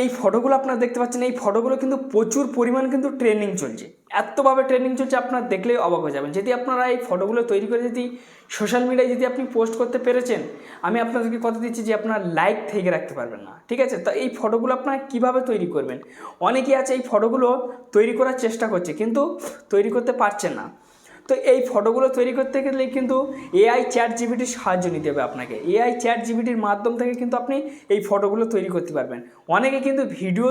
এই ফটোগুলো আপনারা দেখতে পাচ্ছেন, এই ফটোগুলো কিন্তু প্রচুর পরিমাণ কিন্তু ট্রেন্ডিং চলছে, এতভাবে ট্রেন্ডিং চলছে আপনারা দেখলেই অবাক হয়ে যাবেন। যদি আপনারা এই ফটোগুলো তৈরি করে যদি সোশ্যাল মিডিয়ায় যদি আপনি পোস্ট করতে পেরেছেন, আমি আপনাদেরকে কথা দিচ্ছি যে আপনার লাইক থেকে রাখতে পারবেন না, ঠিক আছে। তো এই ফটোগুলো আপনারা কীভাবে তৈরি করবেন, অনেকেই আছে এই ফটোগুলো তৈরি করার চেষ্টা করছে কিন্তু তৈরি করতে পারছেন না। তো এই ফটোগুলো তৈরি করতে গেলে কিন্তু এআই চ্যাট জিপিটির সাহায্য নিতে হবে আপনাকে। এআই চ্যাট জিপিটির মাধ্যম থেকে কিন্তু আপনি এই ফটোগুলো তৈরি করতে পারবেন। অনেকে কিন্তু ভিডিও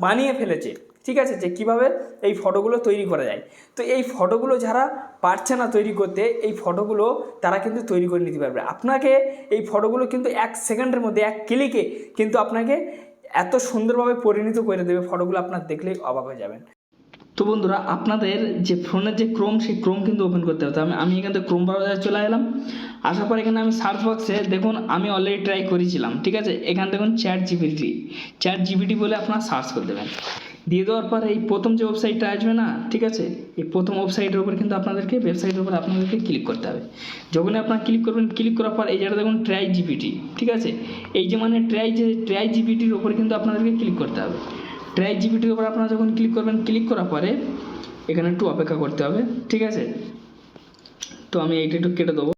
বানিয়ে ফেলেছে, ঠিক আছে, যে কীভাবে এই ফটোগুলো তৈরি করা যায়। তো এই ফটোগুলো যারা পারছে না তৈরি করতে, এই ফটোগুলো তারা কিন্তু তৈরি করে নিতে পারবে। আপনাকে এই ফটোগুলো কিন্তু 1 সেকেন্ডের মধ্যে, 1 ক্লিকে কিন্তু আপনাকে এত সুন্দরভাবে পরিণত করে দেবে, ফটোগুলো আপনার দেখলেই অবাক হয়ে যাবেন। তো বন্ধুরা, আপনাদের যে ফোনের যে ক্রোম, সেই ক্রোম কিন্তু ওপেন করতে হবে। আমি এখান থেকে ক্রোম ব্রাউজারে চলে এলাম। আসার পর এখানে আমি সার্চ বক্সে দেখুন, আমি অলরেডি ট্রাই করেছিলাম, ঠিক আছে। এখানে দেখুন চ্যাট জিপিটি বলে আপনারা সার্চ করে দেবেন। দিয়ে দেওয়ার পর এই প্রথম যে ওয়েবসাইটটা আসবে না, ঠিক আছে, এই প্রথম ওয়েবসাইটের উপর কিন্তু ওয়েবসাইটের উপর আপনাদেরকে ক্লিক করতে হবে। যখনই আপনারা ক্লিক করবেন, ক্লিক করার পর এই জায়গাটা দেখুন ট্রাই জিপিটি, ঠিক আছে। এই যে মানে ট্রাই জিপিটির উপর কিন্তু আপনাদেরকে ক্লিক করতে হবে। ট্রাই জিপিটির উপর আপনারা যখন ক্লিক করবেন, ক্লিক করার পরে এখানে একটু অপেক্ষা করতে হবে, ঠিক আছে। তো আমি এইটা একটু কেটে দেবো।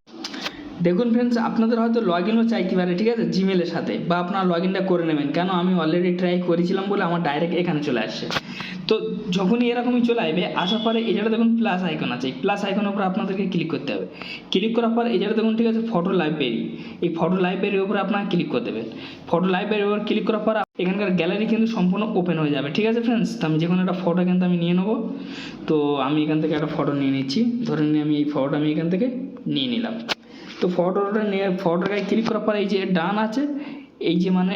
দেখুন ফ্রেন্ডস, আপনাদের হয়তো লগ ইনও চাইতে পারে, ঠিক আছে, জিমেলের সাথে, বা আপনারা লগ ইনটা করে নেবেন। কেন, আমি অলরেডি ট্রাই করেছিলাম বলে আমার ডাইরেক্ট এখানে চলে আসছে। তো যখনই এরকমই চলে আসবে, আসার পরে এই জায়গাটা দেখুন প্লাস আইকন আছে, এই প্লাস আইকনের উপর আপনাদেরকে ক্লিক করতে হবে। ক্লিক করার পর এই জায়গাটা দেখুন, ঠিক আছে, ফটো লাইব্রেরি, এই ফটো লাইব্রেরির উপরে আপনারা ক্লিক করে দেবেন। ফটো লাইব্রেরির উপর ক্লিক করার পর এখানকার গ্যালারি কিন্তু সম্পূর্ণ ওপেন হয়ে যাবে, ঠিক আছে ফ্রেন্ডস। তো আমি যে কোনো একটা ফটো কিন্তু আমি নিয়ে নেবো। তো আমি এখান থেকে একটা ফটো নিয়ে নিচ্ছি, ধরে নিয়ে আমি এই ফটোটা আমি এখান থেকে নিয়ে নিলাম। তো ফটোটায় ক্লিক করার পর এই যে ডান আছে, এই যে মানে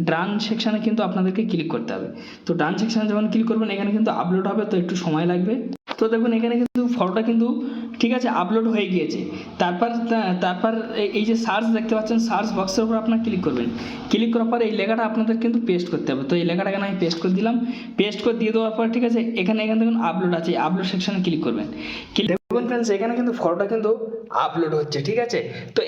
ডান সেকশানে কিন্তু আপনাদেরকে ক্লিক করতে হবে। তো ডান সেকশানে যখন ক্লিক করবেন, এখানে কিন্তু আপলোড হবে, তো একটু সময় লাগবে। তো দেখুন এখানে কিন্তু ফটোটা কিন্তু, ঠিক আছে, আপলোড হয়ে গিয়েছে। তারপর এই যে সার্চ দেখতে পাচ্ছেন, সার্চ বক্সের উপর আপনার ক্লিক করবেন। ক্লিক করার পর এই লেখাটা আপনাদের কিন্তু পেস্ট করতে হবে। তো এই লেখাটা এখানে আমি পেস্ট করে দিলাম। পেস্ট করে দিয়ে দেওয়ার পর, ঠিক আছে, এখানে দেখুন আপলোড আছে, আপলোড সেকশানে ক্লিক করবেন। দেখুন ফ্রেন্ডস, এখানে কিন্তু ফটোটা কিন্তু আপলোড হচ্ছে, ঠিক আছে। তো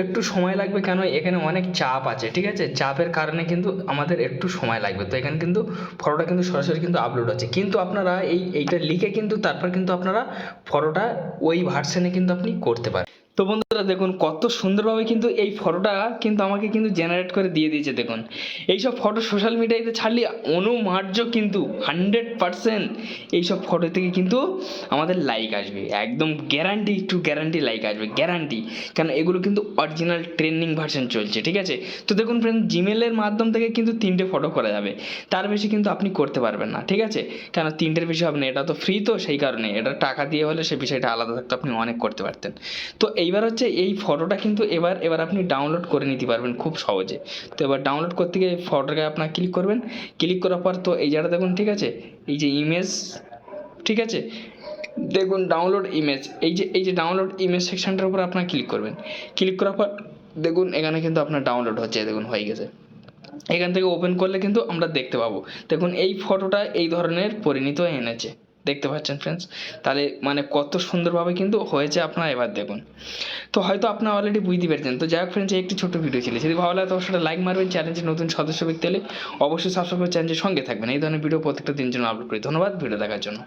একটু সময় লাগবে, কেন এখানে অনেক চাপ আছে, ঠিক আছে। চাপের কারণে কিন্তু আমাদের একটু সময় লাগবে। তো এখানে কিন্তু ফটোটা কিন্তু সরাসরি কিন্তু আপলোড হচ্ছে, কিন্তু আপনারা এইটা লিখে কিন্তু তারপর কিন্তু আপনারা ফটোটা ওই ভার্সনে কিন্তু আপনি করতে পারেন। তো বন্ধুরা দেখুন কত সুন্দরভাবে কিন্তু এই ফটোটা কিন্তু আমাকে কিন্তু জেনারেট করে দিয়ে দিয়েছে। দেখুন এইসব ফটো সোশ্যাল মিডিয়াতে ছাড়লে অনুমার্য কিন্তু 100% এইসব ফটো থেকে কিন্তু আমাদের লাইক আসবে, একদম গ্যারান্টি লাইক আসবে, গ্যারান্টি। কেন, এগুলো কিন্তু অরিজিনাল ট্রেন্ডিং ভার্সন চলছে, ঠিক আছে। তো দেখুন ফ্রেন্ড, জিমেলের মাধ্যম থেকে কিন্তু 3টে ফটো করা যাবে, তার বেশি কিন্তু আপনি করতে পারবেন না, ঠিক আছে। কেন 3টের বেশি হবে না, এটা তো ফ্রি, তো সেই কারণে এটা টাকা দিয়ে হলে সে বিষয়টা আলাদা থাকতো, আপনি অনেক করতে পারতেন। তো এইবার হচ্ছে এই ফটোটা কিন্তু এবার আপনি ডাউনলোড করে নিতে পারবেন খুব সহজে। তো এবার ডাউনলোড করতে গিয়ে ফটোটাকে আপনার ক্লিক করবেন। ক্লিক করার পর তো এই জায়গাটা দেখুন, ঠিক আছে, এই যে ইমেজ, ঠিক আছে, দেখুন ডাউনলোড ইমেজ, এই যে ডাউনলোড ইমেজ সেকশনটার উপর আপনার ক্লিক করবেন। ক্লিক করার পর দেখুন এখানে কিন্তু আপনার ডাউনলোড হচ্ছে, দেখুন হয়ে গেছে। এখান থেকে ওপেন করলে কিন্তু আমরা দেখতে পাবো, দেখুন এই ফটোটা এই ধরনের পরিণত এনেছে, দেখতে পাচ্ছেন ফ্রেন্ডস। তাহলে মানে কত সুন্দরভাবে কিন্তু হয়েছে, আপনারা এবার দেখুন। তো হয়তো আপনারা অলরেডি বুঝতে পেরেছেন। তো যাই হোক ফ্রেন্ডস, একটি ছোট্ট ভিডিও ছিল, যদি ভালো লাগে তো অবশ্যই লাইক মারবেন। চ্যানেলের নতুন সদস্য ব্যক্তি হলে অবশ্যই সাবস্ক্রাইব করে চ্যানেলের সঙ্গে থাকবেন। এই ধরনের ভিডিও প্রত্যেকটা দিন জন্য আপলোড করি। ধন্যবাদ ভিডিও দেখার জন্য।